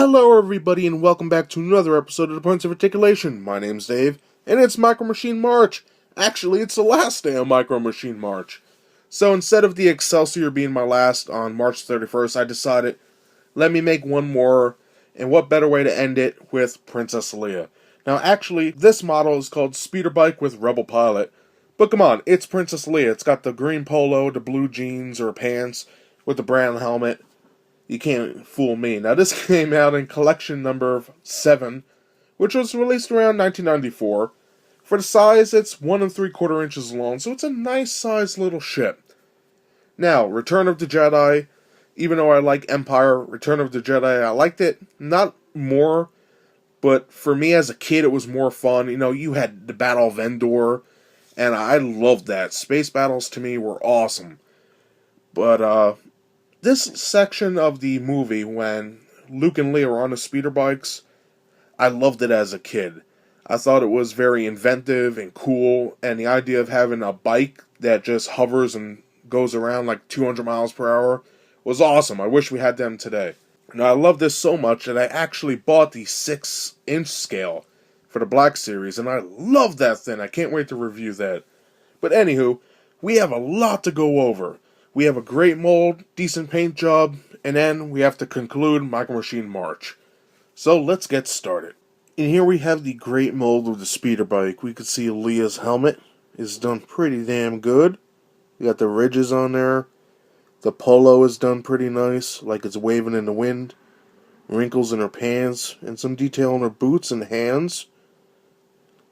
Hello everybody and welcome back to another episode of The Points of Articulation. My name's Dave, and it's Micro Machine March. Actually, it's the last day of Micro Machine March. So instead of the Excelsior being my last on March 31st, I decided, let me make one more, and what better way to end it with Princess Leia. Now actually, this model is called Speeder Bike with Rebel Pilot. But come on, it's Princess Leia. It's got the green polo, the blue jeans or pants, with the brown helmet. You can't fool me. Now, this came out in collection number 7, which was released around 1994. For the size, it's 1 3/4 inches long, so it's a nice sized little ship. Now, Return of the Jedi, even though I like Empire, Return of the Jedi, I liked it. Not more, but for me as a kid, it was more fun. You know, you had the Battle of Endor, and I loved that. Space battles to me were awesome. But, this section of the movie, when Luke and Leia were on the speeder bikes, I loved it as a kid. I thought it was very inventive and cool, and the idea of having a bike that just hovers and goes around like 200 miles per hour was awesome. I wish we had them today. Now, I love this so much that I actually bought the 6-inch scale for the Black Series, and I love that thing. I can't wait to review that. But anywho, we have a lot to go over. We have a great mold, decent paint job, and then we have to conclude Micro Machine March. So let's get started. And here we have the great mold of the speeder bike. We can see Leia's helmet is done pretty damn good. We got the ridges on there. The polo is done pretty nice, like it's waving in the wind. Wrinkles in her pants, and some detail on her boots and hands.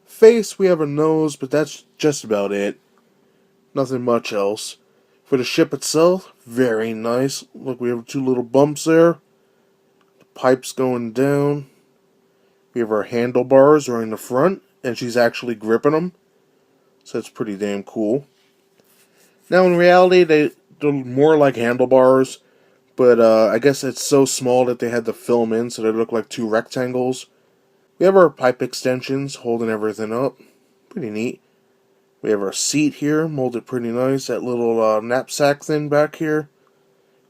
Face, we have a nose, but that's just about it. Nothing much else. For the ship itself, very nice. Look, we have 2 little bumps there. The pipes going down. We have our handlebars right in the front, and she's actually gripping them. So that's pretty damn cool. Now, in reality, they're more like handlebars, but I guess it's so small that they had to fill them in so they look like 2 rectangles. We have our pipe extensions holding everything up. Pretty neat. We have our seat here, molded pretty nice. That little knapsack thing back here.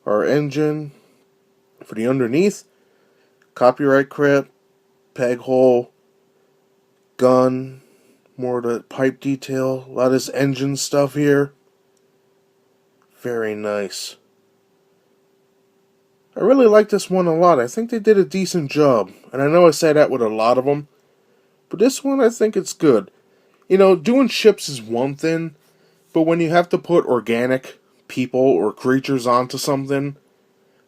Our engine. For the underneath, copyright crap, peg hole, gun, more of the pipe detail. A lot of this engine stuff here. Very nice. I really like this one a lot. I think they did a decent job. And I know I say that with a lot of them. But this one, I think it's good. You know, doing ships is one thing, but when you have to put organic people or creatures onto something,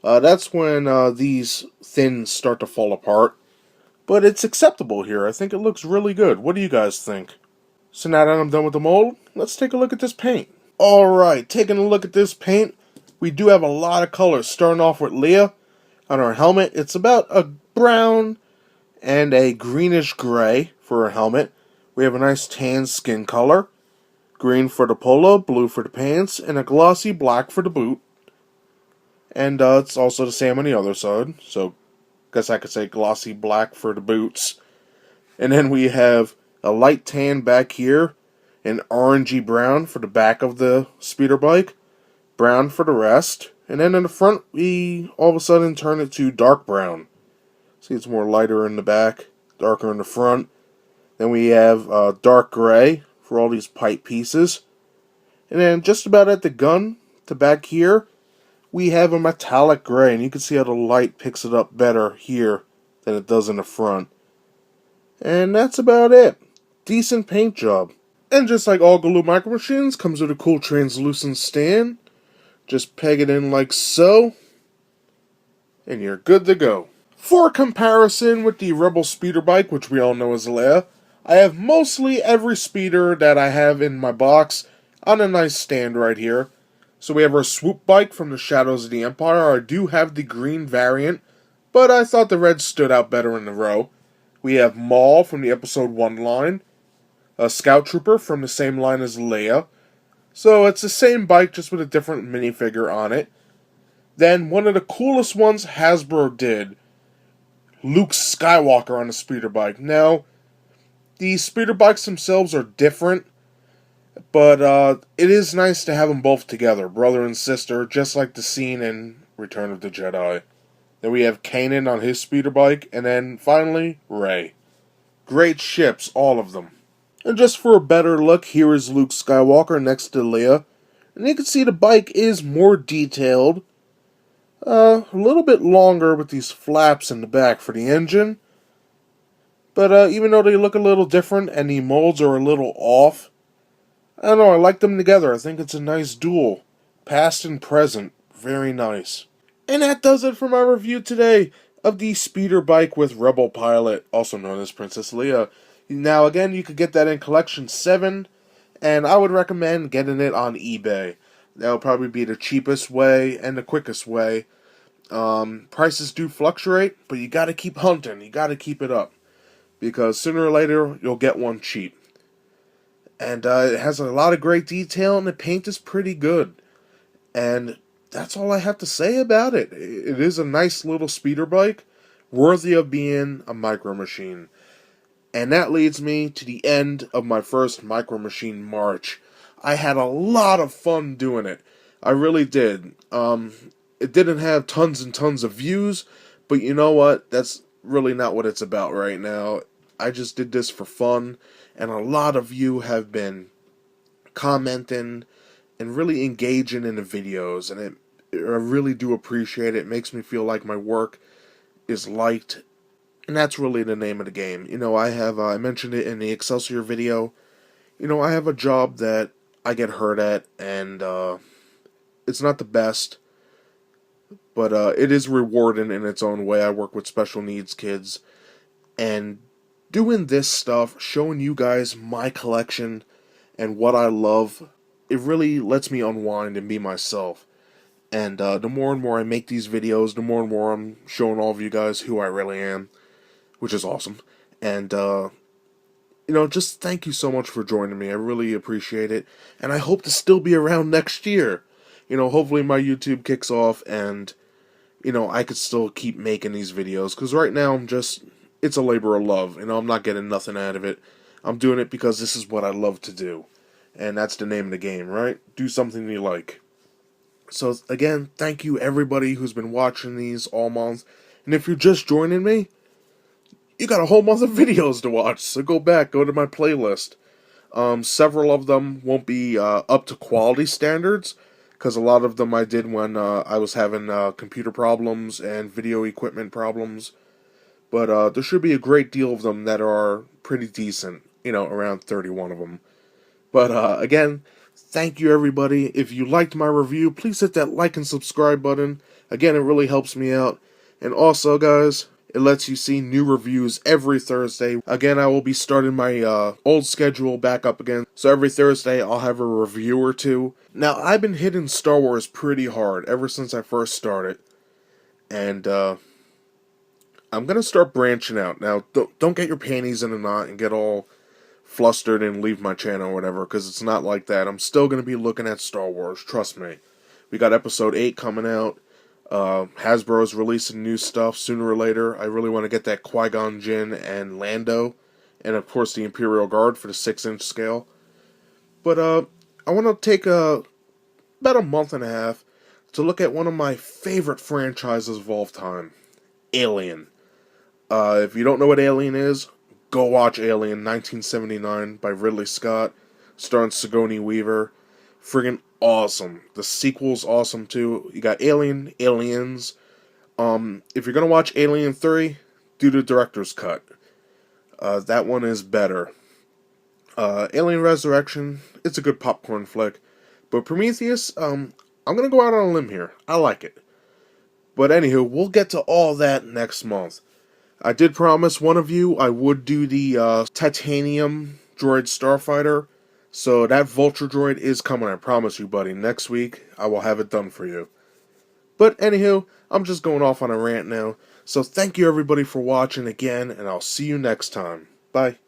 that's when these things start to fall apart. But it's acceptable here. I think it looks really good. What do you guys think? So now that I'm done with the mold, let's take a look at this paint. Alright, taking a look at this paint, we do have a lot of colors. Starting off with Leia on our helmet. It's about a brown and a greenish gray for her helmet. We have a nice tan skin color, green for the polo, blue for the pants, and a glossy black for the boot. And it's also the same on the other side, so guess I could say glossy black for the boots. And then we have a light tan back here, and orangey brown for the back of the speeder bike, brown for the rest. And then in the front, we all of a sudden turn it to dark brown. See, it's more lighter in the back, darker in the front. Then we have dark gray for all these pipe pieces. And then just about at the gun, to back here, we have a metallic gray. And you can see how the light picks it up better here than it does in the front. And that's about it. Decent paint job. And just like all Galoo Micro Machines, comes with a cool translucent stand. Just peg it in like so. And you're good to go. For comparison with the Rebel Speeder Bike, which we all know as Leia, I have mostly every speeder that I have in my box on a nice stand right here. So we have our swoop bike from the Shadows of the Empire. I do have the green variant, but I thought the red stood out better in the row. We have Maul from the Episode 1 line. A Scout Trooper from the same line as Leia. So it's the same bike, just with a different minifigure on it. Then one of the coolest ones Hasbro did, Luke Skywalker on a speeder bike. Now, the speeder bikes themselves are different, but it is nice to have them both together, brother and sister, just like the scene in Return of the Jedi. Then we have Kanan on his speeder bike, and then finally, Rey. Great ships, all of them. And just for a better look, here is Luke Skywalker next to Leia. And you can see the bike is more detailed. A little bit longer with these flaps in the back for the engine. But even though they look a little different and the molds are a little off, I don't know, I like them together. I think it's a nice duel. Past and present. Very nice. And that does it for my review today of the speeder bike with Rebel Pilot, also known as Princess Leia. Now, again, you could get that in Collection 7, and I would recommend getting it on eBay. That would probably be the cheapest way and the quickest way. Prices do fluctuate, but you gotta keep hunting. You gotta keep it up. Because sooner or later, you'll get one cheap. And it has a lot of great detail, and the paint is pretty good. And that's all I have to say about it. It is a nice little speeder bike, worthy of being a Micro Machine. And that leads me to the end of my first Micro Machine March. I had a lot of fun doing it. I really did. It didn't have tons and tons of views, but you know what? That's really not what it's about right now. I just did this for fun, and a lot of you have been commenting and really engaging in the videos, and I really do appreciate it. It makes me feel like my work is liked, and that's really the name of the game. You know, I mentioned it in the Excelsior video, I have a job that I get hurt at, and it's not the best, but it is rewarding in its own way. I work with special needs kids, and doing this stuff, showing you guys my collection and what I love, it really lets me unwind and be myself. And the more and more I make these videos, the more and more I'm showing all of you guys who I really am, which is awesome. And, just thank you so much for joining me. I really appreciate it. And I hope to still be around next year. Hopefully my YouTube kicks off and, I could still keep making these videos. Because right now it's a labor of love. I'm not getting nothing out of it. I'm doing it because this is what I love to do. And that's the name of the game, right? Do something you like. So, again, thank you everybody who's been watching these all month. And if you're just joining me, you got a whole month of videos to watch. So go back, go to my playlist. Several of them won't be up to quality standards, because a lot of them I did when I was having computer problems and video equipment problems. But there should be a great deal of them that are pretty decent, around 31 of them. But again, thank you everybody. If you liked my review, please hit that like and subscribe button. Again, it really helps me out. And also, guys, it lets you see new reviews every Thursday. Again, I will be starting my old schedule back up again. So every Thursday, I'll have a review or two. Now, I've been hitting Star Wars pretty hard ever since I first started. And I'm going to start branching out. Now, don't get your panties in a knot and get all flustered and leave my channel or whatever, because it's not like that. I'm still going to be looking at Star Wars, trust me. We got Episode 8 coming out. Hasbro's releasing new stuff sooner or later. I really want to get that Qui-Gon Jinn and Lando, and of course the Imperial Guard for the 6-inch scale. But I want to take about a month and a half to look at one of my favorite franchises of all time, Alien. If you don't know what Alien is, go watch Alien 1979 by Ridley Scott, starring Sigourney Weaver. Friggin' awesome. The sequel's awesome too. You got Alien, Aliens. If you're gonna watch Alien 3, do the director's cut. That one is better. Alien Resurrection, it's a good popcorn flick. But Prometheus, I'm gonna go out on a limb here. I like it. But anywho, we'll get to all that next month. I did promise one of you I would do the Titanium Droid Starfighter, so that Vulture Droid is coming, I promise you, buddy. Next week, I will have it done for you. But anywho, I'm just going off on a rant now, so thank you everybody for watching again, and I'll see you next time. Bye.